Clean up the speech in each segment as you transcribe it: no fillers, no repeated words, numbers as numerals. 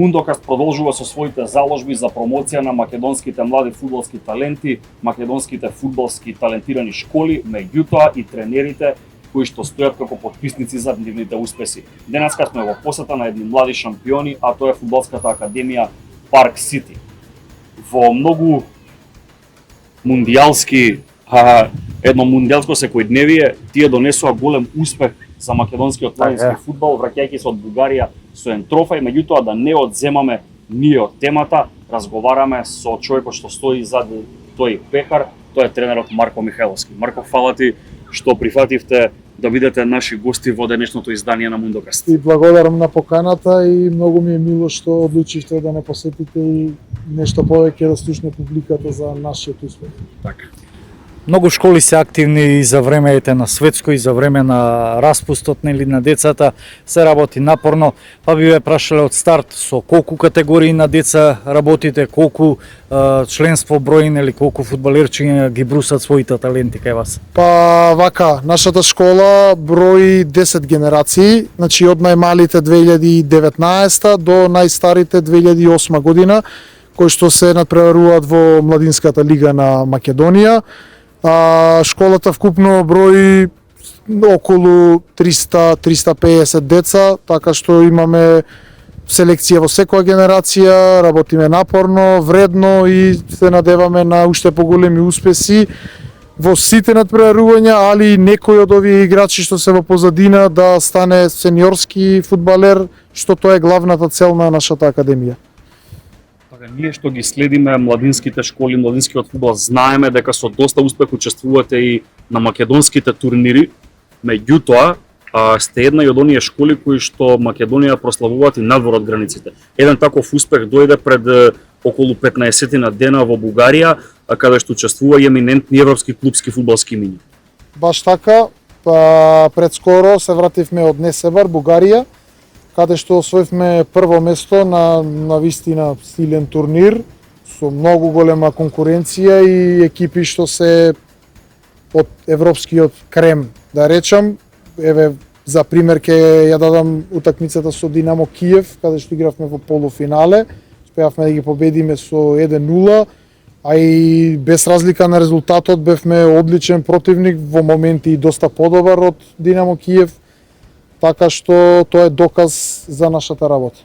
Мундокаст продолжува со своите заложби за промоција на македонските млади фудбалски таленти, македонските фудбалски талентирани школи, меѓутоа и тренерите кои што стојат како потписници за нивните успеси. Денеска сме во посета на едни млади шампиони, а тоа е фудбалската академија Парк Сити. Во многу едно мундијалско секојдневие, тие донесоа голем успех за македонскиот младински фудбал, враќајќи се од Бугарија со еден трофај, меѓутоа да не одземаме ние од темата, разговараме со човекот што стои зад тој пехар, тоа е тренерот Марко Михајловски. Марко, фала ти што прифативте да бидете наши гости во денешното издание на Мундокаст. И благодарам на поканата и многу ми е мило што одлучивте да не посетите и нешто повеќе да слушне публиката за нашиот успех. Така. Многу школи се активни и за времеите на светско и за време на распустот на децата, се работи напорно, па би ве прашале од старт со колку категории на деца работите, колку членство брои или колку фудбалерчиња ги брусат своите таленти кај вас? Па вака, нашата школа брои 10 генерации, значи од најмалите 2019 до најстарите 2008 година, кои што се надпреваруваат во Младинската лига на Македонија. Школата вкупно брои околу 300-350 деца, така што имаме селекција во секоја генерација, работиме напорно, вредно и се надеваме на уште поголеми успеси во сите надпреварувања, али и некој од овие играчи што се во позадина да стане сениорски фудбалер, што тоа е главната цел на нашата академија. Ние што ги следиме младинските школи, младинскиот фудбал, знаеме дека со доста успех учествувате и на македонските турнири, меѓутоа сте една од оние школи кои што Македонија прославуваат и надвор од границите. Еден таков успех дојде пред околу 15 на дена во Бугарија, каде што учествува и еминентни европски клубски фудбалски имиња. Баш така, пред скоро се вративме од Несебар, Бугарија, каде што освоивме прво место на вистина силен турнир со многу голема конкуренција и екипи што се од европскиот крем, да речам. Еве за пример ќе ја дадам утакмицата со Динамо Киев, каде што игравме во полуфинале, успеавме да ги победиме со 1-0, а и без разлика на резултатот бевме одличен противник, во моменти и доста подобар од Динамо Киев. Така што тоа е доказ за нашата работа.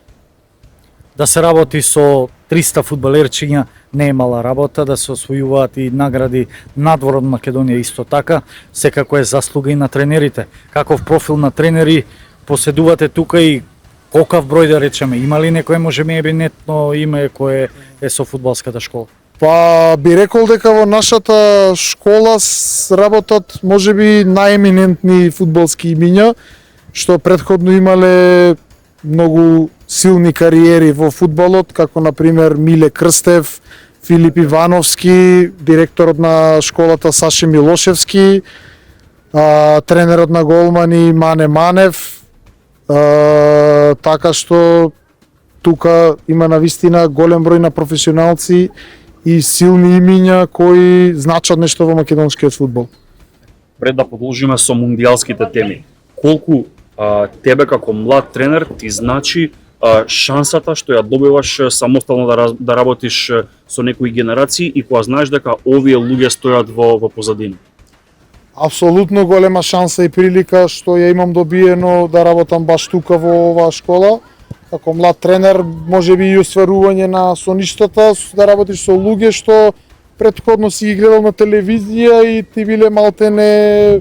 Да се работи со 300 фудбалерчиња не е мала работа, да се освојуваат и награди надвор од Македонија исто така, секако е заслуга и на тренерите. Каков профил на тренери поседувате тука и колкав број да речеме, има ли некој можеби еминентно име кое е со фудбалската школа? Па би рекол дека во нашата школа работат можеби најеминентни фудбалски имиња, што предходно имале многу силни кариери во фудбалот, како на пример Миле Крстев, Филип Ивановски, директорот на школата Саше Милошевски, тренерот на голмани Мане Манев, така што тука има навистина голем број на професионалци и силни имиња кои значат нешто во македонскиот фудбал. Пред да продолжиме со мундијалските теми, колку тебе како млад тренер ти значи шансата што ја добиваш самостално да работиш со некои генерации и кога знаеш дека овие луѓе стојат во позадина? Апсолутно голема шанса и прилика што ја имам добиено да работам баш тука во оваа школа. Како млад тренер, можеби и остварување на соништата, да работиш со луѓе што претходно си ги гледал на телевизија и ти биле малтене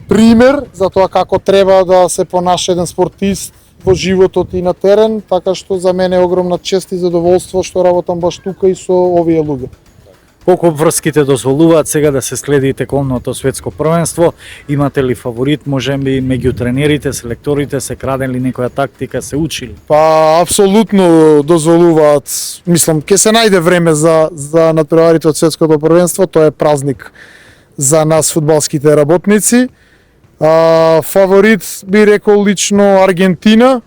пример за тоа како треба да се понаша еден спортист во животот и на терен, така што за мене е огромна чест и задоволство што работам баш тука и со овие луѓе. Колку врските дозволуваат сега да се следи теколното светско првенство? Имате ли фаворит, можеби меѓу тренерите, селекторите, се краде ли некоја тактика, се учили? Па апсолутно дозволуваат. Мислам, ќе се најде време за надпреварите од светското првенство, тоа е празник за нас фудбалските работници. Фаворит би рекол лично Аргентина.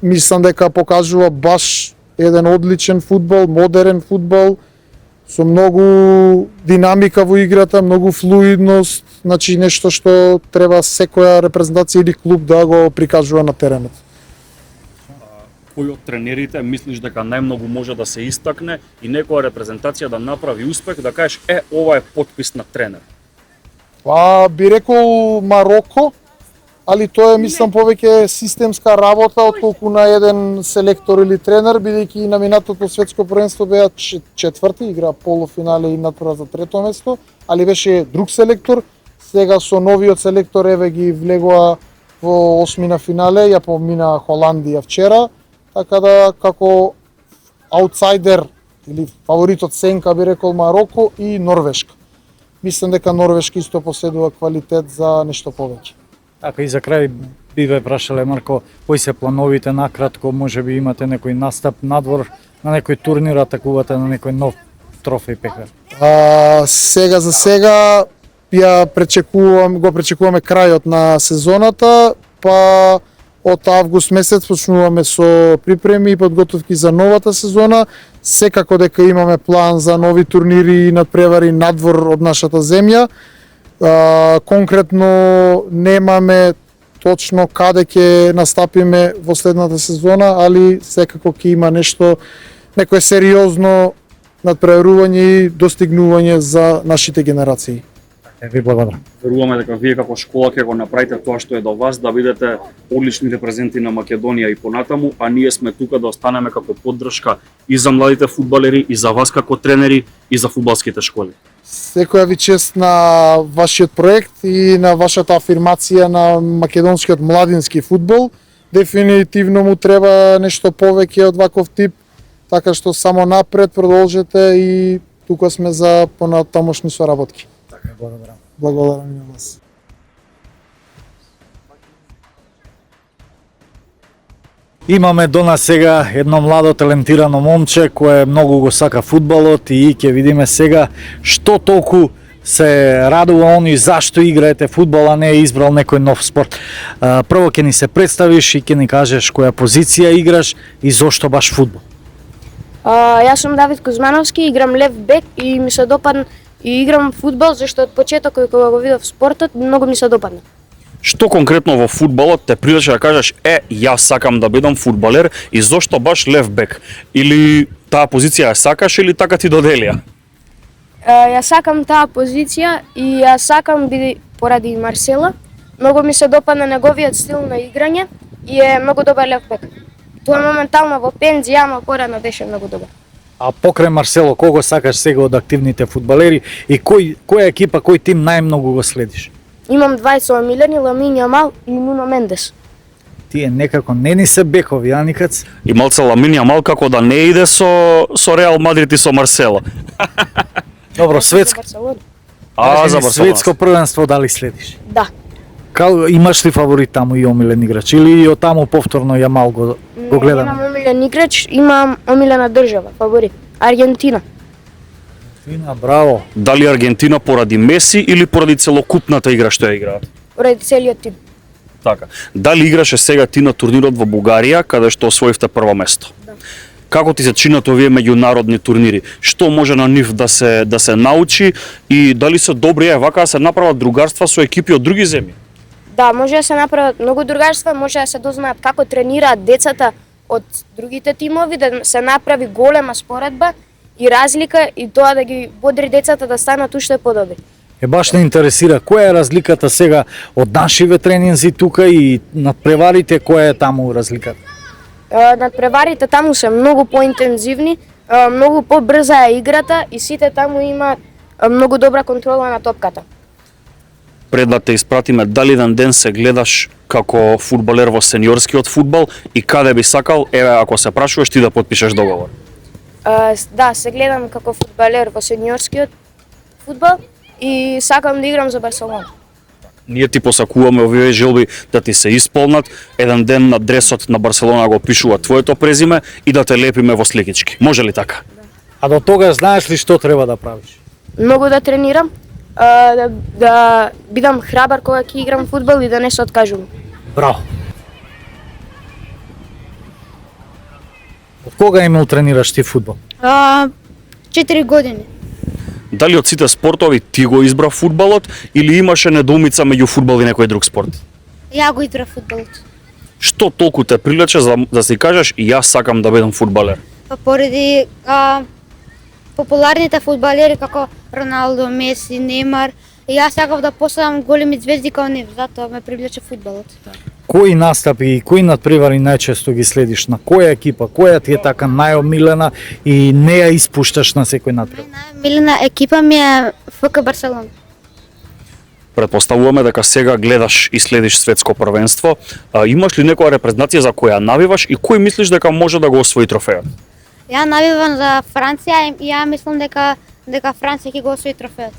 Мислам дека покажува баш еден одличен фудбал, модерен фудбал, со многу динамика во играта, многу флуидност, значи нешто што треба секоја репрезентација или клуб да го прикажува на теренот. кој од тренерите мислиш дека најмногу може да се истакне и некоја репрезентација да направи успех, да кажеш ова е потпис на тренер? Па би рекол Мароко, али тоа е мислам повеќе системска работа отколку на еден селектор или тренер, бидејќи на минатото светско првенство беа четврти, игра полуфинале и натпревар за трето место, али беше друг селектор. Сега со новиот селектор еве ги влегоа во осмина финале, ја помина Холандија вчера, така да како аутсайдер или фаворитот сенка би рекол Мароко и Норвешка. Мислам дека Норвешка исто поседува квалитет за нешто повеќе. Така и за крај би ве прашале, Марко, кои се плановите накратко, може би имате некој настап надвор на некој турнир, атакувате на некој нов трофеј пекар? Сега за сега го пречекуваме крајот на сезоната, па од август месец почнуваме со припреми и подготовки за новата сезона. Секако дека имаме план за нови турнири и надпревари надвор од нашата земја. Конкретно немаме точно каде ќе настапиме во следната сезона, али секако ќе има нешто, некое сериозно надпреварување и достигнување за нашите генерации. Ви благодарам. Веруваме дека вие како школа ќе го направите тоа што е до вас, да бидете одлични репрезенти на Македонија и понатаму, а ние сме тука да останеме како поддршка и за младите фудбалери, и за вас како тренери, и за фудбалските школи. Секоја ви чест на вашиот проект и на вашата афирмација на македонскиот младински фудбал. Дефинитивно му треба нешто повеќе од ваков тип, така што само напред продолжете и тука сме за понатамошни соработки. Благодарам. Благодарам и на вас. Имаме до нас сега едно младо талентирано момче кое многу го сака фудбалот и ќе видиме сега што толку се радува он и зашто играете фудбал, а не е избрал некој нов спорт. Прво ќе ни се представиш и ќе ни кажеш која позиција играш и зошто баш фудбал. Јас сум Давид Кузмановски, играм лев бек и ми се допадна и играм фудбал зашто од почетокот кога го видов спортот многу ми се допадна. Што конкретно во фудбалот те привлече да кажеш јас сакам да бидам фудбалер и зошто баш лев бек? Или таа позиција ја сакаш или така ти доделија? Јас сакам таа позиција и ја сакам поради Марсело. Многу ми се допадна неговиот стил на играње и е многу добар лев бек. Тоа моментално во пензија, ама порано беше многу добар. А покрај Марсело, кого сакаш сега од активните фудбалери и која екипа, кој тим најмногу го следиш? Имам двајца омилени, Ламин Јамал и Нуно Мендес. Тие некако не ни се бекови, а никац? И малце Ламин Јамал како да не иде со Реал Мадрид и со Марсело. Добро, светско. За Барселона. Светско првенство дали следиш? Да. Имаш ли фаворит таму и омилен играч или и од таму повторно Јамал го гледаме? Немам омилен играч, имам омилена држава, фаворит. Аргентина. Браво. Дали Аргентина поради Меси или поради целокупната игра што ја играат? Поради целиот тим. Така. Дали играше сега ти на турнирот во Бугарија, каде што освоивте прво место? Да. Како ти се чинат овие меѓународни турнири? Што може на нив да се научи и дали се добри вака да се направат другарства со екипи од други земји? Да, може да се направат многу другарства, може да се дознаат како тренираат децата од другите тимови, да се направи голема споредба и разлика и тоа да ги бодри децата да станат уште подобри. Баш не интересира која е разликата сега од нашиве тренинзи тука и надпреварите, која е таму разликата? Надпреварите таму се многу поинтензивни, многу побрза е играта и сите таму имаат многу добра контрола на топката. Пред да те испратиме, дали еден ден се гледаш како фудбалер во сениорскиот фудбал и каде би сакал, ако се прашуваш ти да потпишеш договор? Да, се гледам како фудбалер во сениорскиот фудбал и сакам да играм за Барселона. Ние ти посакуваме овие желби да ти се исполнат, еден ден на дресот на Барселона го пишува твоето презиме и да те лепиме во сликички. Може ли така? А до тога знаеш ли што треба да правиш? Многу да тренирам, да бидам храбар кога ќе играм фудбал и да не се откажувам. Браво. Од кога имал тренираш ти фудбал? 4 години. Дали од сите спортови ти го избра фудбалот или имаше недоумица меѓу фудбал и некој друг спорт? Ја го играв фудбалот. Што толку те привлече за да си кажеш и јас сакам да бидам фудбалер? Па поради популарните фудбалери како Роналдо, Меси, Неймар, и јас сакав да постанам големи звезди како нив, затоа ме привлече фудбалот. Кои настапи и кои надпревари најчесто ги следиш? На која екипа? Која ти е така најомилена и не ја испушташ на секој надпревар? Најмилена екипа ми е ФК Барселона. Претпоставуваме дека сега гледаш и следиш светско првенство. Имаш ли некоја репрезентација за која навиваш и кој мислиш дека може да го освои трофејот? Ја навивам за Франција и ја мислам дека Франција ќе го освои трофеот.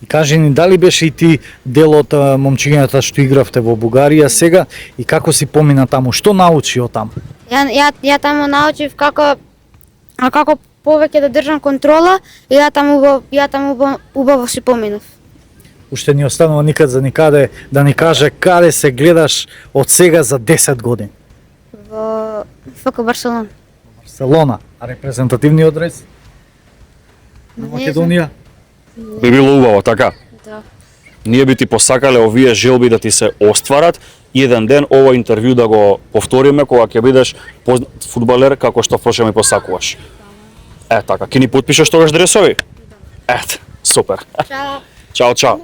И кажи ни, дали беше и ти дел од момчињата што игравте во Бугарија сега и како си помина таму? Што научи од таму? Ја таму научив како повеќе да држам контрола и ја таму убаво си поминав. Уште ни останува никад за никаде да ни каже каде се гледаш од сега за 10 години. Во ФК Барселона. Барселона, а репрезентативниот дрес на Македонија? Би било убаво, така? Да. Ние би ти посакале овие желби да ти се остварат и еден ден ова интервју да го повториме кога ќе бидеш познат фудбалер како што впрочем и посакуваш. Така, ќе ни потпишеш тогаш дресови? Супер. Чао. Чао, чао.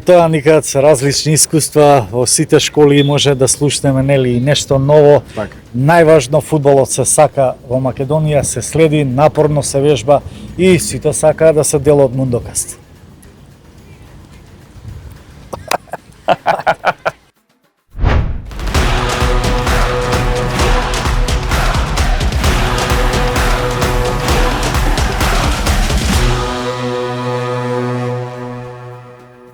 Тоа никад се различни искуства, во сите школи може да слушнеме нели и нешто ново. Така. Најважно фудбалот се сака во Македонија, се следи, напорно се вежба и сите сакаат да се дел од Мундокаст.